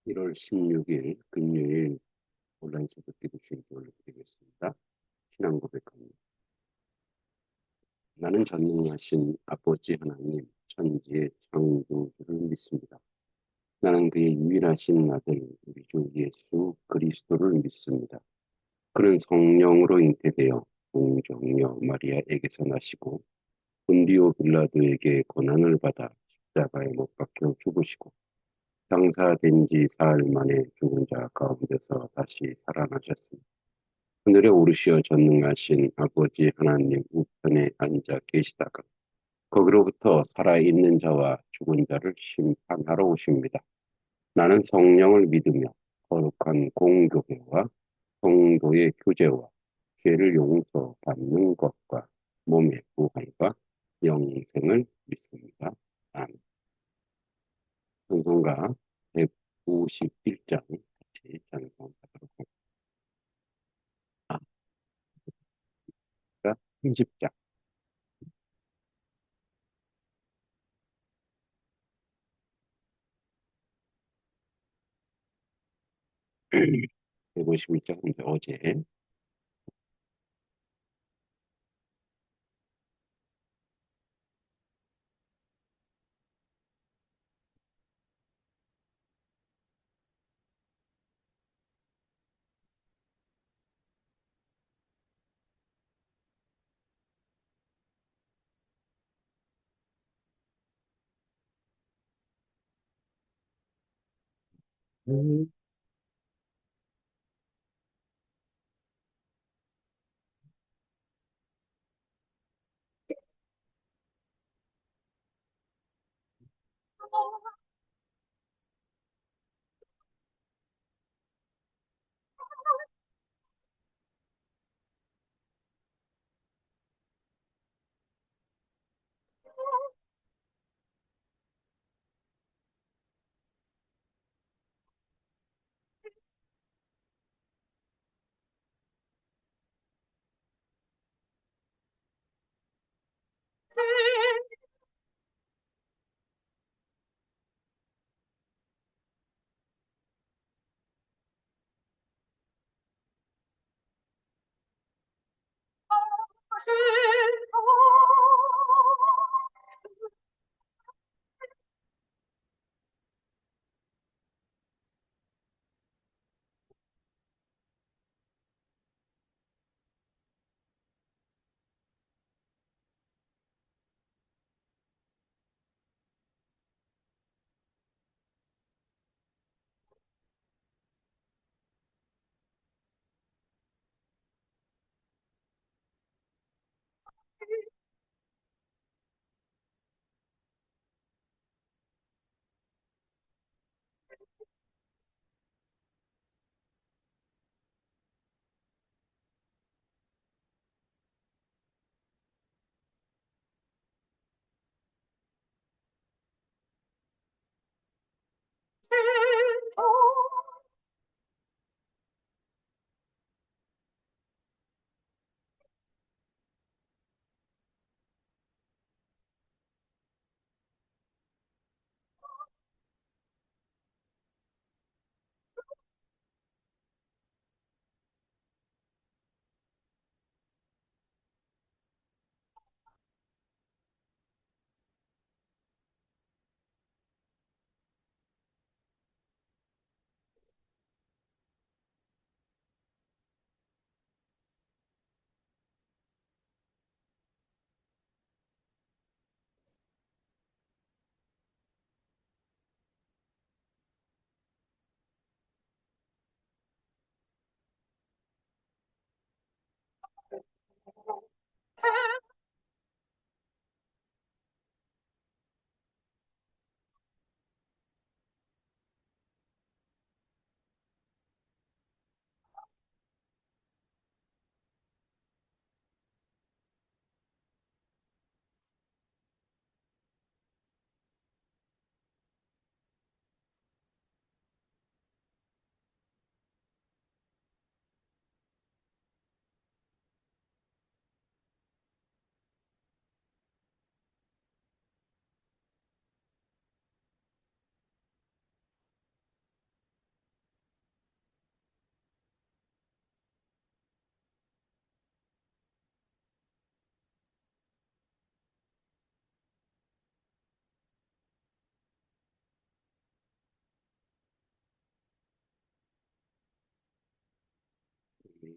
1월 16일 금요일 온라인 새벽기도 주일기 올려드리겠습니다. 신앙 고백합니다. 나는 전능하신 아버지 하나님, 천지의 창조주를 믿습니다. 나는 그의 유일하신 아들, 우리 주 예수 그리스도를 믿습니다. 그는 성령으로 잉태되어 동정녀 마리아에게서 나시고 본디오 빌라도에게 고난을 받아 십자가에 못 박혀 죽으시고 장사된 지 사흘 만에 죽은 자 가운데서 다시 살아나셨습니다. 하늘에 오르시어 전능하신 아버지 하나님 우편에 앉아 계시다가 거기로부터 살아있는 자와 죽은 자를 심판하러 오십니다. 나는 성령을 믿으며 거룩한 공교회와 성도의 교제와 죄를 용서받는 것과 몸의 부활과 영생을 믿습니다. 아멘. 찬송가 151장 같이 찬송하도록 하겠습니다. 30장. 151장 이제 어제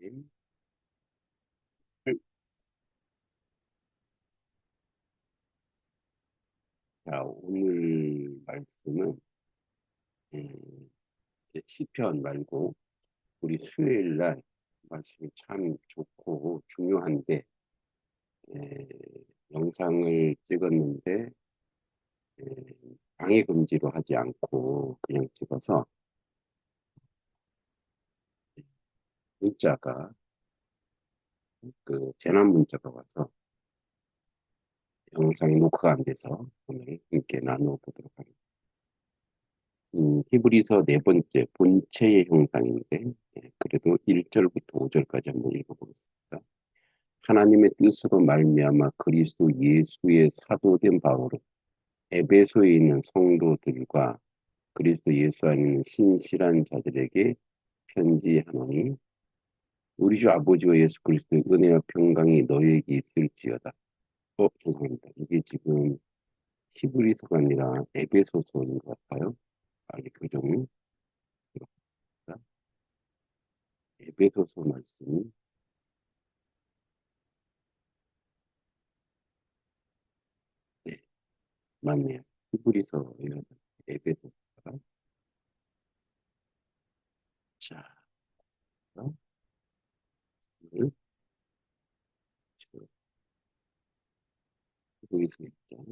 님. 자, 오늘 말씀은 이제 시편 말고 우리 수요일 날 말씀이 참 좋고 중요한데 에, 영상을 찍었는데 에, 방해 금지로 하지 않고 그냥 찍어서 문자가 그 재난 문자가 와서 영상이 녹화가 안 돼서 오늘 함께 나누어 보도록 하겠습니다. 히브리서 네 번째 본체의 형상인데 그래도 1절부터 5절까지 한번 읽어보겠습니다. 하나님의 뜻으로 말미암아 그리스도 예수의 사도된 바울은 에베소에 있는 성도들과 그리스도 예수 안에 있는 신실한 자들에게 편지하노니 우리 주 아버지와 예수 그리스도의 은혜와 평강이 너에게 있을지어다. 죄송합니다. 이게 지금 히브리서가 아니라 에베소서인 것 같아요. 빨리 교정을 해봅니다. 에베소서 말씀이 네, 맞네요. 히브리서예요. 에베소서가. 자, 오늘 히브리서 입장.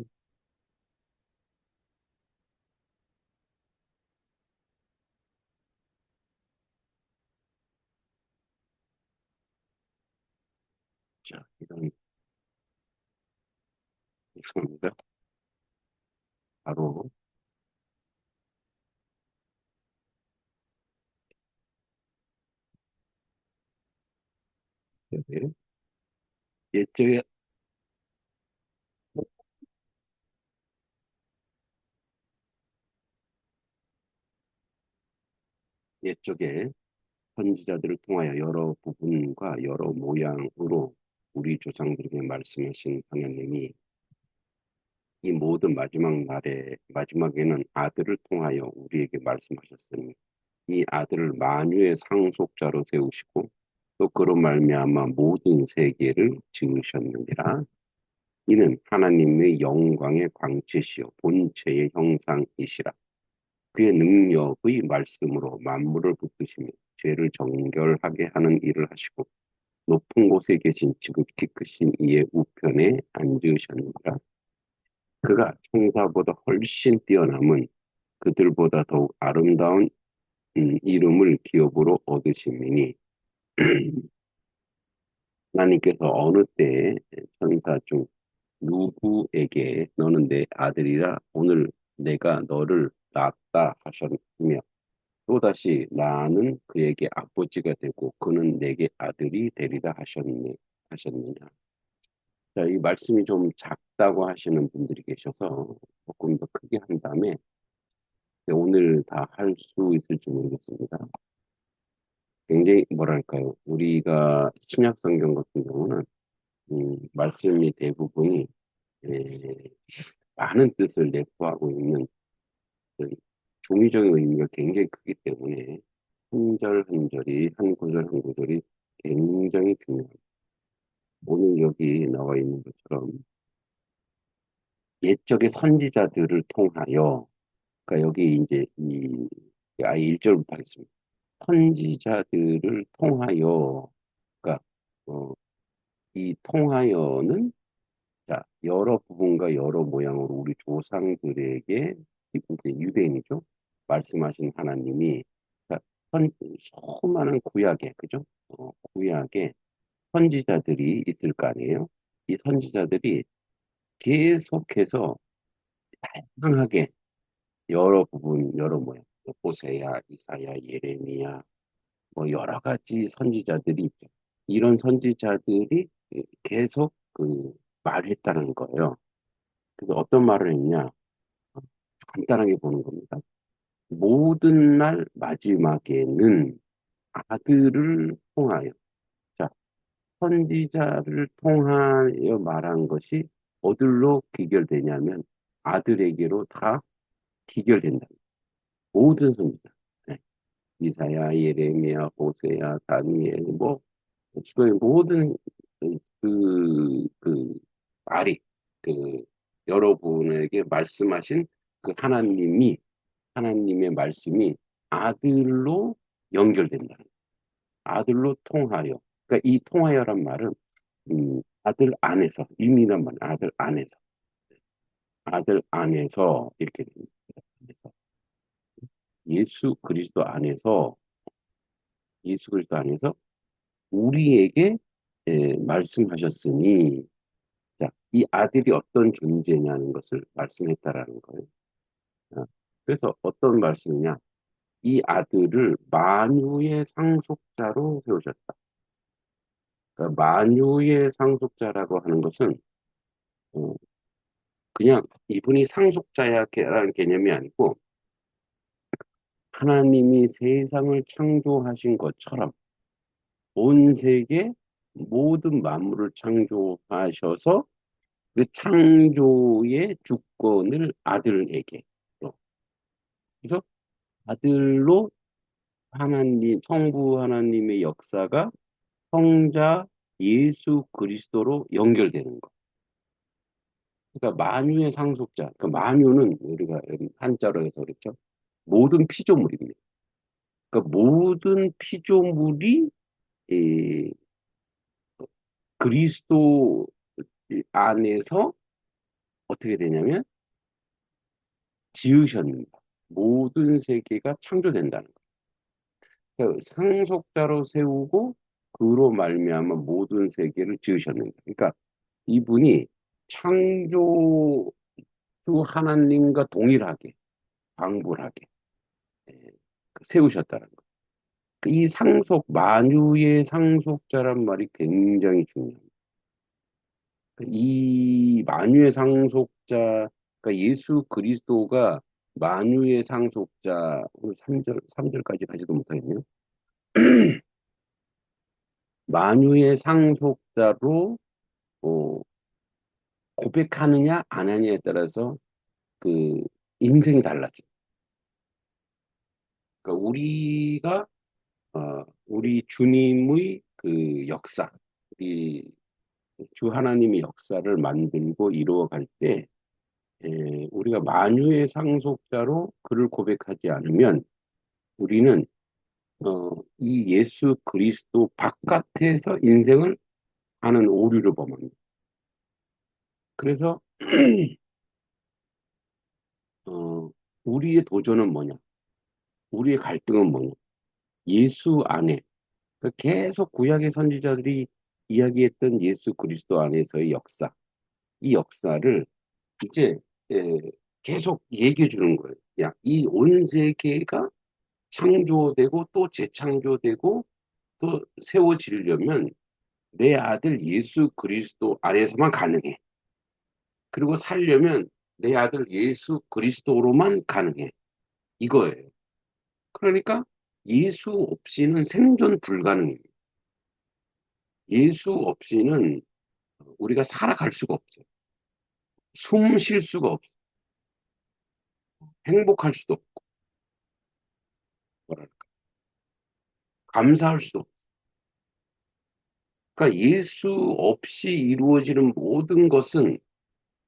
자, 이런 죄송합니다. 바로 네, 옛적에 옛적에 선지자들을 통하여 여러 부분과 여러 모양으로 우리 조상들에게 말씀하신 하나님이 이 모든 마지막 날에 마지막에는 아들을 통하여 우리에게 말씀하셨으니 이 아들을 만유의 상속자로 세우시고 또 그로 말미암아 모든 세계를 지으셨느니라. 이는 하나님의 영광의 광채시요 본체의 형상이시라. 그의 능력의 말씀으로 만물을 붙드시며 죄를 정결하게 하는 일을 하시고 높은 곳에 계신 지극히 크신 이의 우편에 앉으셨느니라. 그가 천사보다 훨씬 뛰어남은 그들보다 더욱 아름다운 이름을 기업으로 얻으심이니 하나님께서 어느 때에 천사 중 누구에게 너는 내 아들이라 오늘 내가 너를 낳았다 하셨으며 또다시 나는 그에게 아버지가 되고 그는 내게 아들이 되리라 하셨느냐. 자, 이 말씀이 좀 작다고 하시는 분들이 계셔서 조금 더 크게 한 다음에 오늘 다 할 수 있을지 모르겠습니다. 굉장히 뭐랄까요. 우리가 신약 성경 같은 경우는 말씀이 대부분이 에, 많은 뜻을 내포하고 있는 그 종이적인 의미가 굉장히 크기 때문에 한 절 한 절이 한 구절 한 구절이 굉장히 중요합니다. 오늘 여기 나와 있는 것처럼 옛적의 선지자들을 통하여 그러니까 여기 이제 이 아예 1절부터 하겠습니다. 선지자들을 통하여 그러니까 이 통하여는 자, 여러 부분과 여러 모양으로 우리 조상들에게 이제 유대인이죠. 말씀하신 하나님이 자, 수많은 구약에 그죠? 구약에 선지자들이 있을 거 아니에요? 이 선지자들이 계속해서 다양하게 여러 부분, 여러 모양, 뭐 호세야, 이사야, 예레미야, 뭐 여러 가지 선지자들이 있죠. 이런 선지자들이 계속 그 말했다는 거예요. 그래서 어떤 말을 했냐? 간단하게 보는 겁니다. 모든 날 마지막에는 아들을 통하여, 자, 선지자를 통하여 말한 것이 어디로 귀결되냐면 아들에게로 다 귀결된다. 모든 선지자. 네. 이사야, 예레미야, 호세야, 다니엘, 뭐 주의 모든 그 말이, 그, 여러분에게 말씀하신 그 하나님의 말씀이 아들로 연결된다. 아들로 통하여. 그러니까 이 통하여란 말은, 아들 안에서, 의미란 말은 아들 안에서 이렇게 됩니다. 그래서 예수 그리스도 안에서, 예수 그리스도 안에서 우리에게 말씀하셨으니, 자, 이 아들이 어떤 존재냐는 것을 말씀했다라는 거예요. 어, 그래서 어떤 말씀이냐? 이 아들을 만유의 상속자로 세우셨다. 그러니까 만유의 상속자라고 하는 것은 어, 그냥 이분이 상속자야라는 개념이 아니고 하나님이 세상을 창조하신 것처럼 온 세계 모든 만물을 창조하셔서 그 창조의 주권을 아들에게 또 그래서 아들로 성부 하나님의 역사가 성자 예수 그리스도로 연결되는 거. 그러니까 만유의 상속자. 그 만유는 우리가 한자로 해서 그렇죠. 모든 피조물입니다. 그러니까 모든 피조물이 이 그리스도 안에서 어떻게 되냐면 지으셨는다. 모든 세계가 창조된다는 거예요. 그러니까 상속자로 세우고 그로 말미암아 모든 세계를 지으셨는다. 그러니까 이분이 창조주 하나님과 동일하게 방불하게 예, 세우셨다는 거예요. 이 만유의 상속자란 말이 굉장히 중요합니다. 이 만유의 상속자, 그러니까 예수 그리스도가 만유의 상속자, 오늘 3절, 삼절까지 가지도 못하겠네요. 만유의 상속자로 어, 고백하느냐, 안 하느냐에 따라서 그 인생이 달라져. 그러니까 우리 주님의 그 역사, 우리 주 하나님의 역사를 만들고 이루어갈 때, 우리가 만유의 상속자로 그를 고백하지 않으면 우리는 이 예수 그리스도 바깥에서 인생을 하는 오류를 범합니다. 그래서 어, 우리의 도전은 뭐냐? 우리의 갈등은 뭐냐? 예수 안에 계속 구약의 선지자들이 이야기했던 예수 그리스도 안에서의 역사, 이 역사를 이제 에, 계속 얘기해 주는 거예요. 야, 이 온 세계가 창조되고 또 재창조되고 또 세워지려면 내 아들 예수 그리스도 안에서만 가능해. 그리고 살려면 내 아들 예수 그리스도로만 가능해. 이거예요. 그러니까 예수 없이는 생존 불가능해요. 예수 없이는 우리가 살아갈 수가 없어요. 숨 쉴 수가 없어요. 행복할 수도 없고, 뭐랄까, 감사할 수도 없어요. 그러니까 예수 없이 이루어지는 모든 것은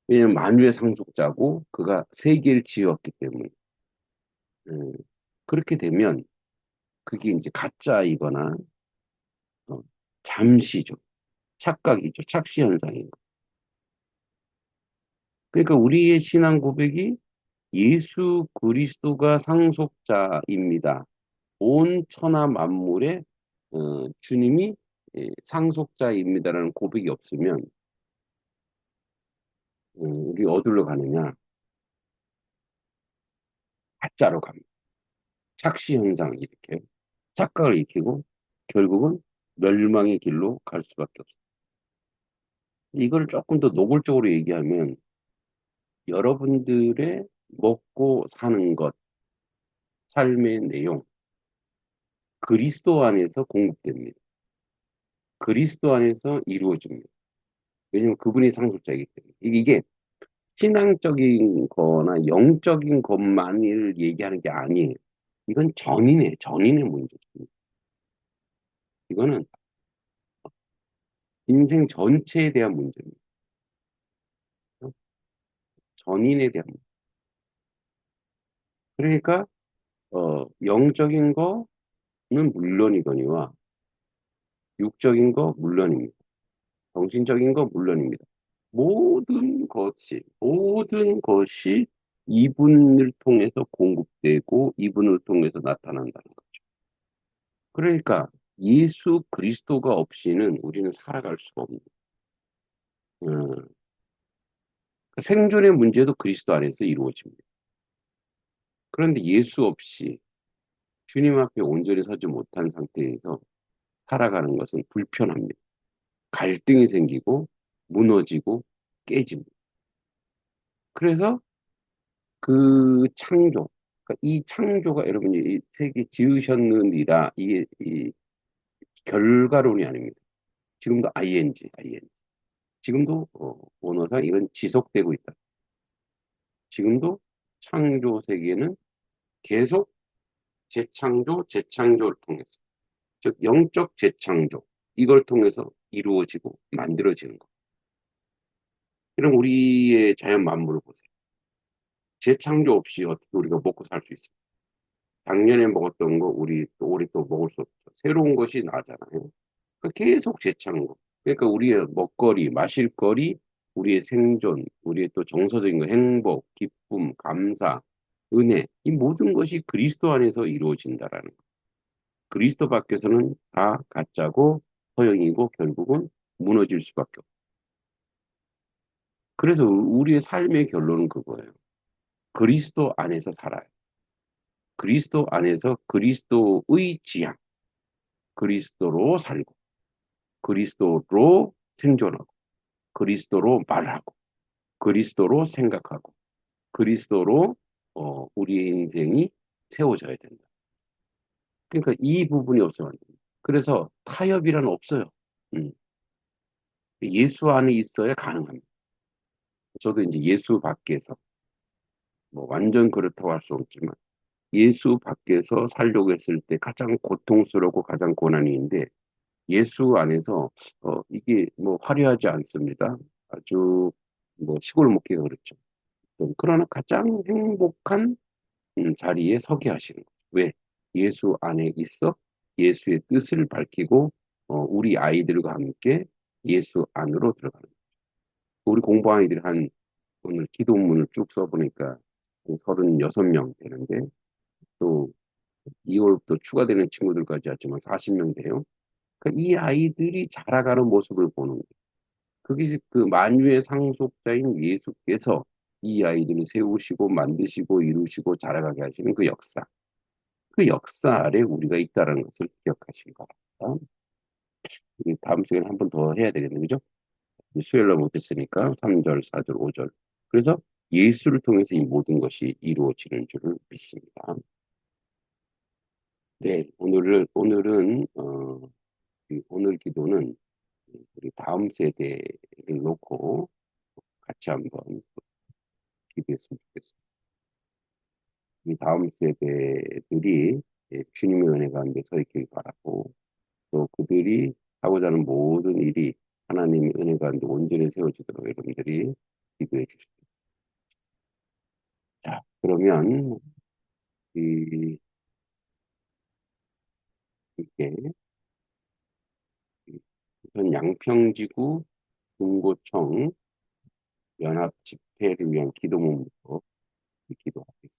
왜냐면 만유의 상속자고 그가 세계를 지었기 때문에 음, 그렇게 되면 그게 이제 가짜이거나 어, 잠시죠. 착각이죠. 착시 현상인 거. 그러니까 우리의 신앙 고백이 예수 그리스도가 상속자입니다. 온 천하 만물의 주님이 상속자입니다라는 고백이 없으면 우리 어디로 가느냐? 가짜로 갑니다. 착시 현상 일으켜요. 착각을 일으키고 결국은 멸망의 길로 갈 수밖에 없어요. 이걸 조금 더 노골적으로 얘기하면 여러분들의 먹고 사는 것, 삶의 내용, 그리스도 안에서 공급됩니다. 그리스도 안에서 이루어집니다. 왜냐하면 그분이 상속자이기 때문에. 이게 신앙적인 거나 영적인 것만을 얘기하는 게 아니에요. 이건 전인의 문제입니다. 이거는 인생 전체에 대한 문제입니다. 전인에 대한 문제. 그러니까 영적인 거는 물론이거니와 육적인 거 물론입니다. 정신적인 거 물론입니다. 모든 것이 이분을 통해서 공급되고 이분을 통해서 나타난다는 거죠. 그러니까 예수 그리스도가 없이는 우리는 살아갈 수가 없는 거예요. 생존의 문제도 그리스도 안에서 이루어집니다. 그런데 예수 없이 주님 앞에 온전히 서지 못한 상태에서 살아가는 것은 불편합니다. 갈등이 생기고 무너지고 깨집니다. 그래서 그 창조, 그러니까 이 창조가 여러분이 이 세계 지으셨느니라 이 결과론이 아닙니다. 지금도 ing. 지금도 원어상 이건 지속되고 있다. 지금도 창조 세계는 계속 재창조를 통해서, 즉 영적 재창조 이걸 통해서 이루어지고 만들어지는 것. 그럼 우리의 자연 만물을 보세요. 재창조 없이 어떻게 우리가 먹고 살 수 있어요? 작년에 먹었던 거 우리 또 올해 또 먹을 수 없죠. 새로운 것이 나잖아요. 그러니까 계속 재창조. 그러니까 우리의 먹거리, 마실거리, 우리의 생존, 우리의 또 정서적인 거, 행복, 기쁨, 감사, 은혜, 이 모든 것이 그리스도 안에서 이루어진다라는 거. 그리스도 밖에서는 다 가짜고 허영이고 결국은 무너질 수밖에 없어요. 그래서 우리의 삶의 결론은 그거예요. 그리스도 안에서 살아요. 그리스도 안에서 그리스도의 지향, 그리스도로 살고, 그리스도로 생존하고, 그리스도로 말하고, 그리스도로 생각하고, 그리스도로 우리의 인생이 세워져야 된다. 그러니까 이 부분이 없으면 안 됩니다. 그래서 타협이란 없어요. 음. 예수 안에 있어야 가능합니다. 저도 이제 예수 밖에서 뭐 완전 그렇다고 할 수 없지만 예수 밖에서 살려고 했을 때 가장 고통스럽고 가장 고난이인데 예수 안에서 이게 뭐 화려하지 않습니다. 아주 뭐 시골 목회가 그렇죠. 그러나 가장 행복한 자리에 서게 하시는 거죠. 왜? 예수 안에 있어 예수의 뜻을 밝히고 우리 아이들과 함께 예수 안으로 들어가는 거죠. 우리 공부한 아이들이 한 오늘 기도문을 쭉 써보니까 36명 되는데 또 2월부터 추가되는 친구들까지 하지만 40명 돼요. 그러니까 이 아이들이 자라가는 모습을 보는 거예요. 그게 그 만유의 상속자인 예수께서 이 아이들을 세우시고 만드시고 이루시고 자라가게 하시는 그 역사. 그 역사 아래 우리가 있다는 것을 기억하시기 바랍니다. 우리 다음 시간에 한 번 더 해야 되겠네요. 그죠? 수요일날 못했으니까 3절, 4절, 5절. 그래서 예수를 통해서 이 모든 것이 이루어지는 줄을 믿습니다. 네, 오늘은, 오늘 기도는 우리 다음 세대를 놓고 같이 한번 기도했으면 좋겠습니다. 이 다음 세대들이 주님의 은혜 가운데 서 있길 바라고 또 그들이 하고자 하는 모든 일이 하나님의 은혜 가운데 온전히 세워지도록 여러분들이 기도해 주십시오. 자, 그러면 이, 이게 우선 양평지구 중고청 연합 집회를 위한 기도문부터 기도하겠습니다.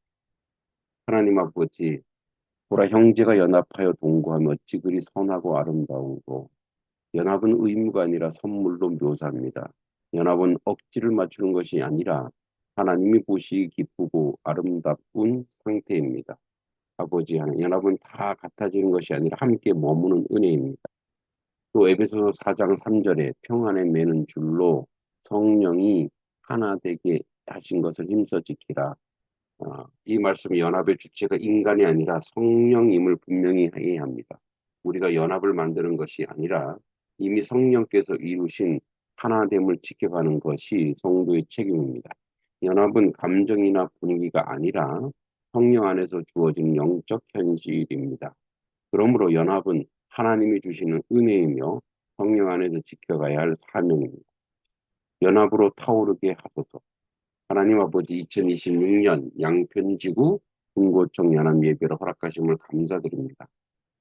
하나님 아버지, 보라 형제가 연합하여 동거하며 어찌 그리 선하고 아름다운고 연합은 의무가 아니라 선물로 묘사합니다. 연합은 억지를 맞추는 것이 아니라 하나님이 보시기 기쁘고 아름답군 상태입니다. 아버지 하나님, 연합은 다 같아지는 것이 아니라 함께 머무는 은혜입니다. 또 에베소서 4장 3절에 평안에 매는 줄로 성령이 하나 되게 하신 것을 힘써 지키라. 이 말씀 연합의 주체가 인간이 아니라 성령임을 분명히 해야 합니다. 우리가 연합을 만드는 것이 아니라 이미 성령께서 이루신 하나됨을 지켜가는 것이 성도의 책임입니다. 연합은 감정이나 분위기가 아니라 성령 안에서 주어진 영적 현실입니다. 그러므로 연합은 하나님이 주시는 은혜이며 성령 안에서 지켜가야 할 사명입니다. 연합으로 타오르게 하소서. 하나님 아버지 2026년 양편지구 중고청 연합 예배를 허락하심을 감사드립니다.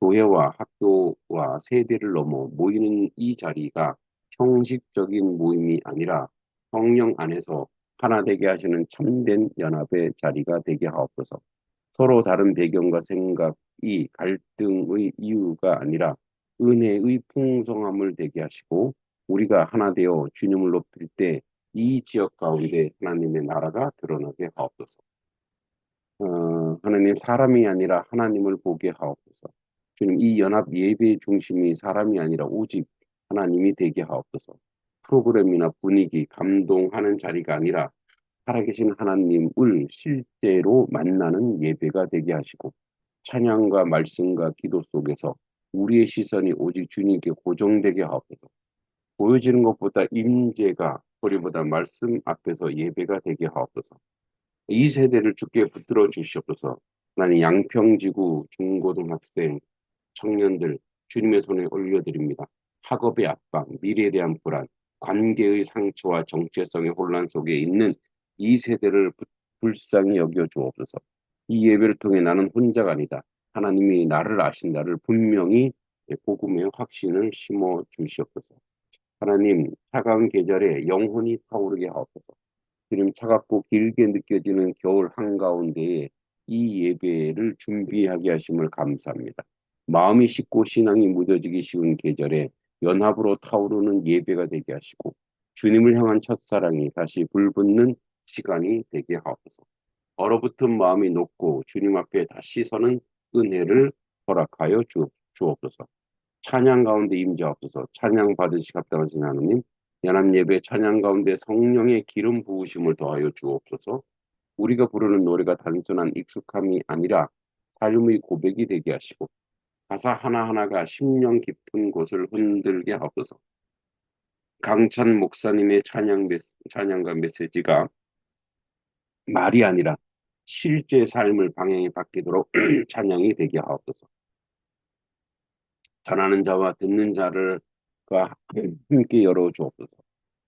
교회와 학교와 세대를 넘어 모이는 이 자리가 형식적인 모임이 아니라 성령 안에서 하나 되게 하시는 참된 연합의 자리가 되게 하옵소서. 서로 다른 배경과 생각이 갈등의 이유가 아니라 은혜의 풍성함을 되게 하시고 우리가 하나 되어 주님을 높일 때 이 지역 가운데 하나님의 나라가 드러나게 하옵소서. 하나님 사람이 아니라 하나님을 보게 하옵소서. 주님 이 연합 예배의 중심이 사람이 아니라 오직 하나님이 되게 하옵소서. 프로그램이나 분위기, 감동하는 자리가 아니라 살아계신 하나님을 실제로 만나는 예배가 되게 하시고 찬양과 말씀과 기도 속에서 우리의 시선이 오직 주님께 고정되게 하옵소서. 보여지는 것보다 임재가 소리보다 말씀 앞에서 예배가 되게 하옵소서. 이 세대를 주께 붙들어 주시옵소서. 나는 양평지구 중고등학생 청년들 주님의 손에 올려드립니다. 학업의 압박, 미래에 대한 불안, 관계의 상처와 정체성의 혼란 속에 있는 이 세대를 불쌍히 여겨 주옵소서. 이 예배를 통해 나는 혼자가 아니다. 하나님이 나를 아신다를 분명히 복음의 확신을 심어 주시옵소서. 하나님 차가운 계절에 영혼이 타오르게 하옵소서. 주님 차갑고 길게 느껴지는 겨울 한가운데에 이 예배를 준비하게 하심을 감사합니다. 마음이 식고 신앙이 무뎌지기 쉬운 계절에 연합으로 타오르는 예배가 되게 하시고 주님을 향한 첫사랑이 다시 불붙는 시간이 되게 하옵소서. 얼어붙은 마음이 녹고 주님 앞에 다시 서는 은혜를 허락하여 주옵소서. 찬양 가운데 임재하옵소서. 찬양 받으시 합당하신 하나님, 연합 예배 찬양 가운데 성령의 기름 부으심을 더하여 주옵소서. 우리가 부르는 노래가 단순한 익숙함이 아니라 삶의 고백이 되게 하시고 가사 하나하나가 심령 깊은 곳을 흔들게 하옵소서. 강찬 목사님의 찬양과 메시지가 말이 아니라 실제 삶을 방향에 바뀌도록 찬양이 되게 하옵소서. 전하는 자와 듣는 자를과 함께 열어 주옵소서.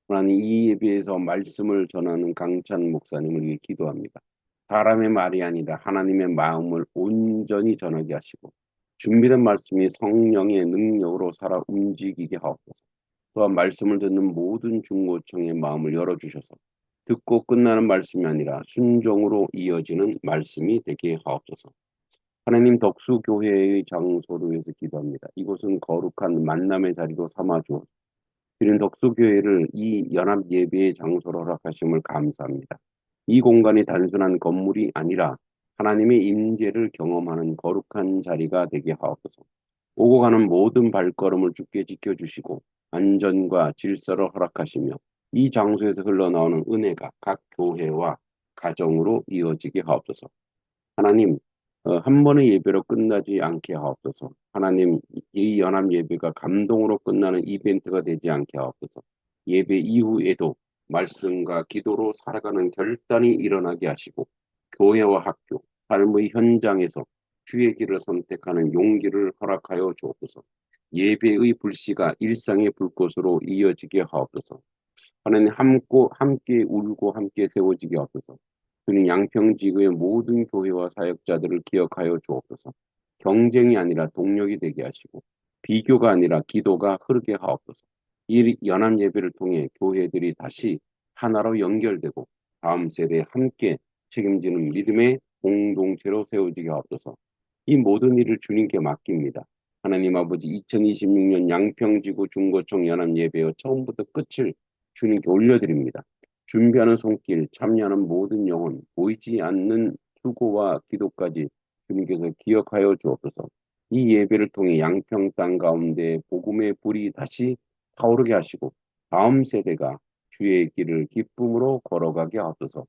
하나님 이 예배에서 말씀을 전하는 강찬 목사님을 위해 기도합니다. 사람의 말이 아니라 하나님의 마음을 온전히 전하게 하시고 준비된 말씀이 성령의 능력으로 살아 움직이게 하옵소서. 또한 말씀을 듣는 모든 중고청의 마음을 열어주셔서 듣고 끝나는 말씀이 아니라 순종으로 이어지는 말씀이 되게 하옵소서. 하나님 덕수교회의 장소를 위해서 기도합니다. 이곳은 거룩한 만남의 자리로 삼아 주옵소서. 이런 덕수교회를 이 연합 예배의 장소로 허락하심을 감사합니다. 이 공간이 단순한 건물이 아니라 하나님의 임재를 경험하는 거룩한 자리가 되게 하옵소서. 오고 가는 모든 발걸음을 주께 지켜주시고 안전과 질서를 허락하시며 이 장소에서 흘러나오는 은혜가 각 교회와 가정으로 이어지게 하옵소서. 하나님, 한 번의 예배로 끝나지 않게 하옵소서. 하나님, 이 연합 예배가 감동으로 끝나는 이벤트가 되지 않게 하옵소서. 예배 이후에도 말씀과 기도로 살아가는 결단이 일어나게 하시고, 교회와 학교, 삶의 현장에서 주의 길을 선택하는 용기를 허락하여 주옵소서. 예배의 불씨가 일상의 불꽃으로 이어지게 하옵소서. 하나님 함께 울고 함께 세워지게 하옵소서. 주님 양평지구의 모든 교회와 사역자들을 기억하여 주옵소서. 경쟁이 아니라 동력이 되게 하시고 비교가 아니라 기도가 흐르게 하옵소서. 이 연합 예배를 통해 교회들이 다시 하나로 연결되고 다음 세대에 함께 책임지는 믿음의 공동체로 세워지게 하옵소서. 이 모든 일을 주님께 맡깁니다. 하나님 아버지 2026년 양평지구 중고청 연합 예배의 처음부터 끝을 주님께 올려드립니다. 준비하는 손길, 참여하는 모든 영혼, 보이지 않는 수고와 기도까지 주님께서 기억하여 주옵소서. 이 예배를 통해 양평 땅 가운데 복음의 불이 다시 타오르게 하시고 다음 세대가 주의 길을 기쁨으로 걸어가게 하옵소서.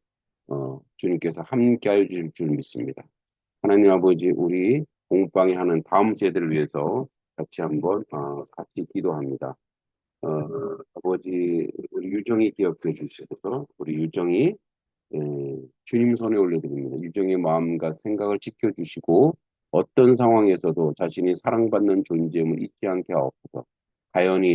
주님께서 함께하여 주실 줄 믿습니다. 하나님 아버지 우리 공방에 하는 다음 세대를 위해서 같이 한번 같이 기도합니다. 아버지 우리 유정이 기억해 주시옵소서. 우리 유정이 예, 주님 손에 올려드립니다. 유정의 마음과 생각을 지켜주시고 어떤 상황에서도 자신이 사랑받는 존재임을 잊지 않게 하옵소서.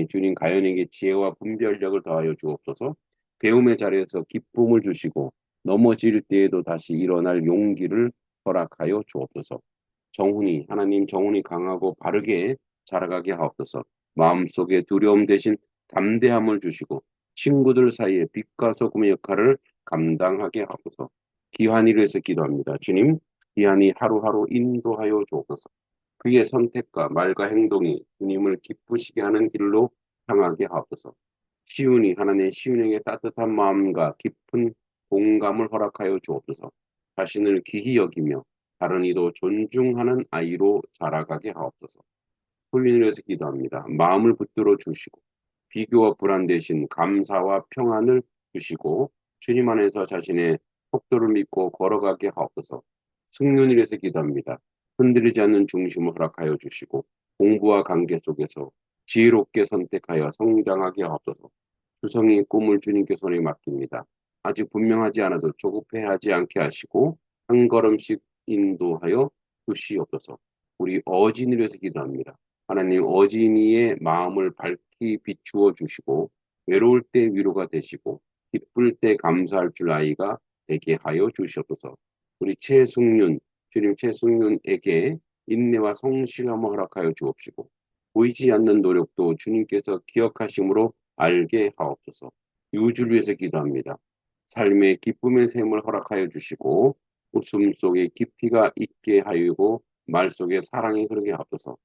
주님 가연에게 지혜와 분별력을 더하여 주옵소서. 배움의 자리에서 기쁨을 주시고 넘어질 때에도 다시 일어날 용기를 허락하여 주옵소서. 하나님 정훈이 강하고 바르게 자라가게 하옵소서. 마음속에 두려움 대신 담대함을 주시고 친구들 사이에 빛과 소금의 역할을 감당하게 하옵소서. 기한이를 위해서 기도합니다. 주님, 기한이 하루하루 인도하여 주옵소서. 그의 선택과 말과 행동이 주님을 기쁘시게 하는 길로 향하게 하옵소서. 하나님의 시윤에게 따뜻한 마음과 깊은 공감을 허락하여 주옵소서. 자신을 귀히 여기며 다른 이도 존중하는 아이로 자라가게 하옵소서. 훈련을 위해서 기도합니다. 마음을 붙들어 주시고 비교와 불안 대신 감사와 평안을 주시고 주님 안에서 자신의 속도를 믿고 걸어가게 하옵소서. 승륜을 위해서 기도합니다. 흔들리지 않는 중심을 허락하여 주시고 공부와 관계 속에서 지혜롭게 선택하여 성장하게 하옵소서. 주성의 꿈을 주님께 손에 맡깁니다. 아직 분명하지 않아도 조급해하지 않게 하시고 한 걸음씩 인도하여 주시옵소서. 우리 어진이를 위해서 기도합니다. 하나님 어진이의 마음을 밝히 비추어 주시고 외로울 때 위로가 되시고 기쁠 때 감사할 줄 아이가 되게 하여 주시옵소서. 우리 주님 최승윤에게 인내와 성실함을 허락하여 주옵시고 보이지 않는 노력도 주님께서 기억하심으로 알게 하옵소서. 유주를 위해서 기도합니다. 삶의 기쁨의 샘을 허락하여 주시고 웃음 속에 깊이가 있게 하시고 말 속에 사랑이 흐르게 하옵소서.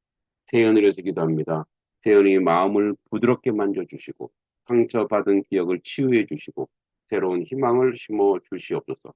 세연을 위해서 기도합니다. 세연이 마음을 부드럽게 만져주시고 상처받은 기억을 치유해 주시고 새로운 희망을 심어 주시옵소서.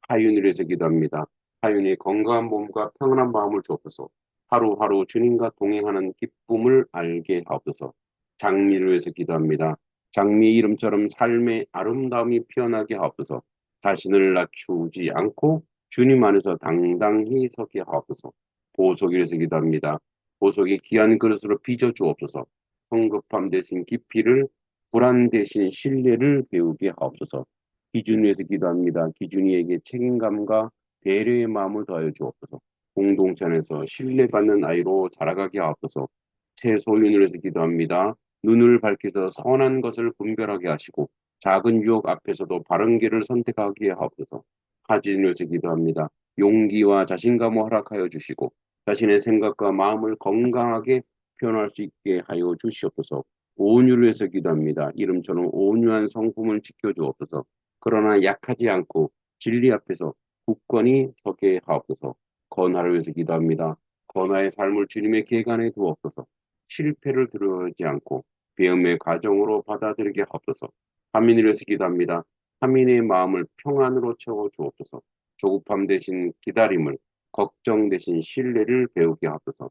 하윤을 위해서 기도합니다. 하윤이 건강한 몸과 평안한 마음을 주옵소서. 하루하루 주님과 동행하는 기쁨을 알게 하옵소서. 장미를 위해서 기도합니다. 장미 이름처럼 삶의 아름다움이 피어나게 하옵소서. 자신을 낮추지 않고 주님 안에서 당당히 서게 하옵소서. 보석을 위해서 기도합니다. 보석이 귀한 그릇으로 빚어 주옵소서. 성급함 대신 깊이를, 불안 대신 신뢰를 배우게 하옵소서. 기준위에서 기도합니다. 기준이에게 책임감과 배려의 마음을 더하여 주옵소서. 공동체 안에서 신뢰받는 아이로 자라가게 하옵소서. 최소윤을 위해서 기도합니다. 눈을 밝혀서 선한 것을 분별하게 하시고 작은 유혹 앞에서도 바른 길을 선택하게 하옵소서. 하진을 위해서 기도합니다. 용기와 자신감을 허락하여 주시고 자신의 생각과 마음을 건강하게 표현할 수 있게 하여 주시옵소서. 온유를 위해서 기도합니다. 이름처럼 온유한 성품을 지켜주옵소서. 그러나 약하지 않고 진리 앞에서 굳건히 서게 하옵소서. 건화를 위해서 기도합니다. 건화의 삶을 주님의 계간에 두옵소서. 실패를 두려워하지 않고 배움의 과정으로 받아들이게 하옵소서. 하민을 위해서 기도합니다. 하민의 마음을 평안으로 채워 주옵소서. 조급함 대신 기다림을, 걱정 대신 신뢰를 배우게 하옵소서.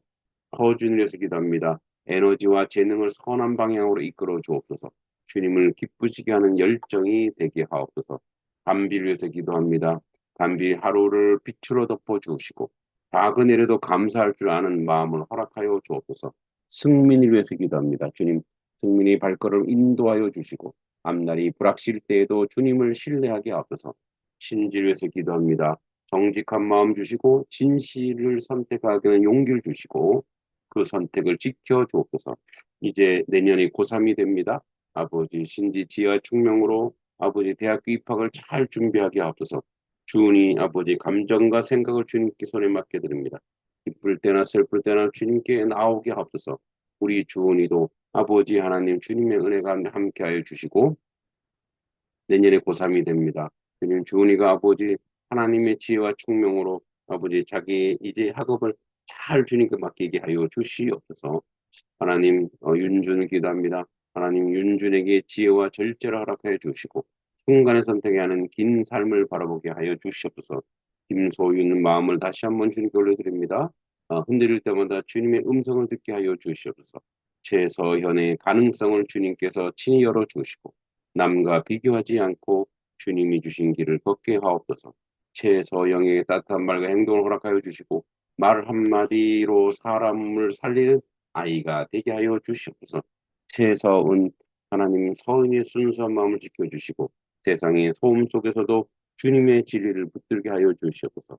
허준을 위해서 기도합니다. 에너지와 재능을 선한 방향으로 이끌어 주옵소서. 주님을 기쁘시게 하는 열정이 되게 하옵소서. 담비를 위해서 기도합니다. 담비 하루를 빛으로 덮어 주시고 작은 일에도 감사할 줄 아는 마음을 허락하여 주옵소서. 승민을 위해서 기도합니다. 주님, 승민이 발걸음 인도하여 주시고 앞날이 불확실 때에도 주님을 신뢰하게 하옵소서. 신지를 위해서 기도합니다. 정직한 마음 주시고 진실을 선택하게 하는 용기를 주시고 그 선택을 지켜 주옵소서. 이제 내년이 고3이 됩니다. 아버지 신지 지하 충명으로 아버지 대학교 입학을 잘 준비하게 하옵소서. 주은이 아버지 감정과 생각을 주님께 손에 맡겨 드립니다. 기쁠 때나 슬플 때나 주님께 나오게 하옵소서. 우리 주은이도 아버지 하나님 주님의 은혜가 함께하여 주시고 내년에 고3이 됩니다. 주님 주은이가 아버지 하나님의 지혜와 총명으로 아버지 자기 이제 학업을 잘 주님께 맡기게 하여 주시옵소서. 하나님 윤준을 기도합니다. 하나님 윤준에게 지혜와 절제를 허락하여 주시고 순간에 선택해야 하는 긴 삶을 바라보게 하여 주시옵소서. 김소윤 마음을 다시 한번 주님께 올려드립니다. 흔들릴 때마다 주님의 음성을 듣게 하여 주시옵소서. 최서현의 가능성을 주님께서 친히 열어주시고 남과 비교하지 않고 주님이 주신 길을 걷게 하옵소서. 최서영에게 따뜻한 말과 행동을 허락하여 주시고 말 한마디로 사람을 살리는 아이가 되게 하여 주시옵소서. 최서은 하나님 서은의 순수한 마음을 지켜주시고 세상의 소음 속에서도 주님의 진리를 붙들게 하여 주시옵소서.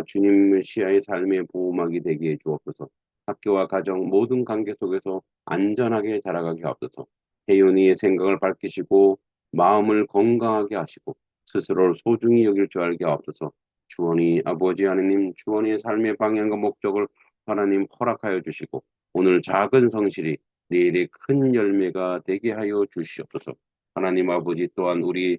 주님의 시야의 삶의 보호막이 되게 해 주옵소서. 학교와 가정 모든 관계 속에서 안전하게 자라가게 하옵소서. 혜연이의 생각을 밝히시고 마음을 건강하게 하시고 스스로를 소중히 여길 줄 알게 하옵소서. 주원이 아버지 하나님 주원이의 삶의 방향과 목적을 하나님 허락하여 주시고 오늘 작은 성실이 내일의 큰 열매가 되게 하여 주시옵소서. 하나님 아버지 또한 우리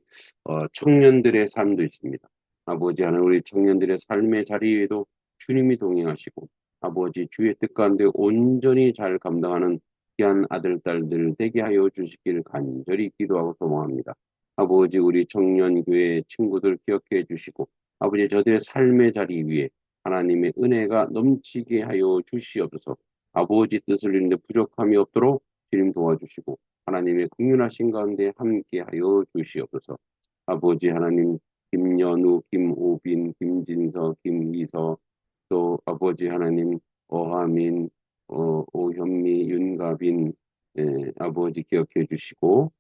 청년들의 삶도 있습니다. 아버지 하나님 우리 청년들의 삶의 자리에도 주님이 동행하시고 아버지 주의 뜻 가운데 온전히 잘 감당하는 귀한 아들, 딸들 되게 하여 주시길 간절히 기도하고 소망합니다. 아버지 우리 청년교회 친구들 기억해 주시고 아버지 저들의 삶의 자리 위에 하나님의 은혜가 넘치게 하여 주시옵소서. 아버지 뜻을 이루는데 부족함이 없도록 주님 도와주시고 하나님의 긍휼하신 가운데 함께 하여 주시옵소서. 아버지 하나님 김연우, 김오빈, 김진서, 김미서 또 아버지 하나님 어하민, 오현미, 윤가빈 아버지 기억해 주시고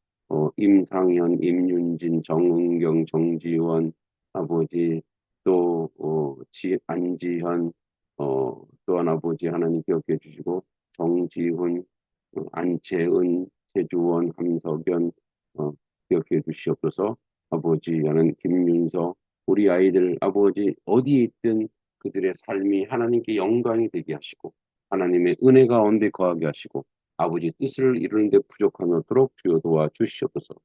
임상현, 임윤진, 정은경, 정지원 아버지 또 안지현 또한 아버지 하나님 기억해 주시고 정지훈, 안채은, 최주원, 함석연 기억해 주시옵소서. 아버지 하나님 김윤서 우리 아이들 아버지 어디에 있든 그들의 삶이 하나님께 영광이 되게 하시고 하나님의 은혜가 온데 거하게 하시고 아버지 뜻을 이루는데 부족함이 없도록 주여 도와 주시옵소서.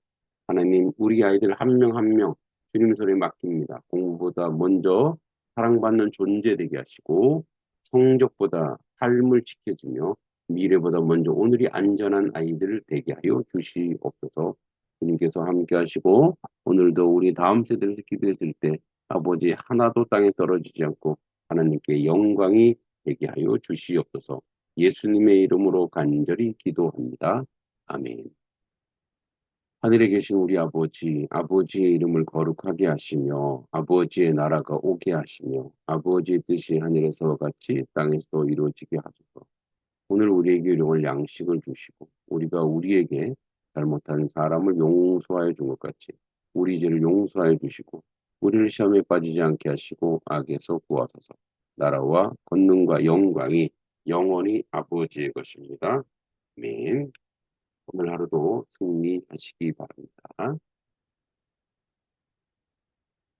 하나님 우리 아이들 한 명 한 명 주님 손에 맡깁니다. 공부보다 먼저 사랑받는 존재 되게 하시고 성적보다 삶을 지켜주며 미래보다 먼저 오늘이 안전한 아이들 되게 하여 주시옵소서. 주님께서 함께 하시고 오늘도 우리 다음 세대에서 기도했을 때 아버지 하나도 땅에 떨어지지 않고 하나님께 영광이 되게 하여 주시옵소서. 예수님의 이름으로 간절히 기도합니다. 아멘. 하늘에 계신 우리 아버지, 아버지의 이름을 거룩하게 하시며 아버지의 나라가 오게 하시며 아버지의 뜻이 하늘에서 같이 땅에서도 이루어지게 하소서. 오늘 우리에게 일용할 양식을 주시고 우리가 우리에게 잘못한 사람을 용서하여 준 것 같이 우리 죄를 용서하여 주시고 우리를 시험에 빠지지 않게 하시고 악에서 구하소서. 나라와 권능과 영광이 영원히 아버지의 것입니다. 아멘. 오늘 하루도 승리하시기 바랍니다.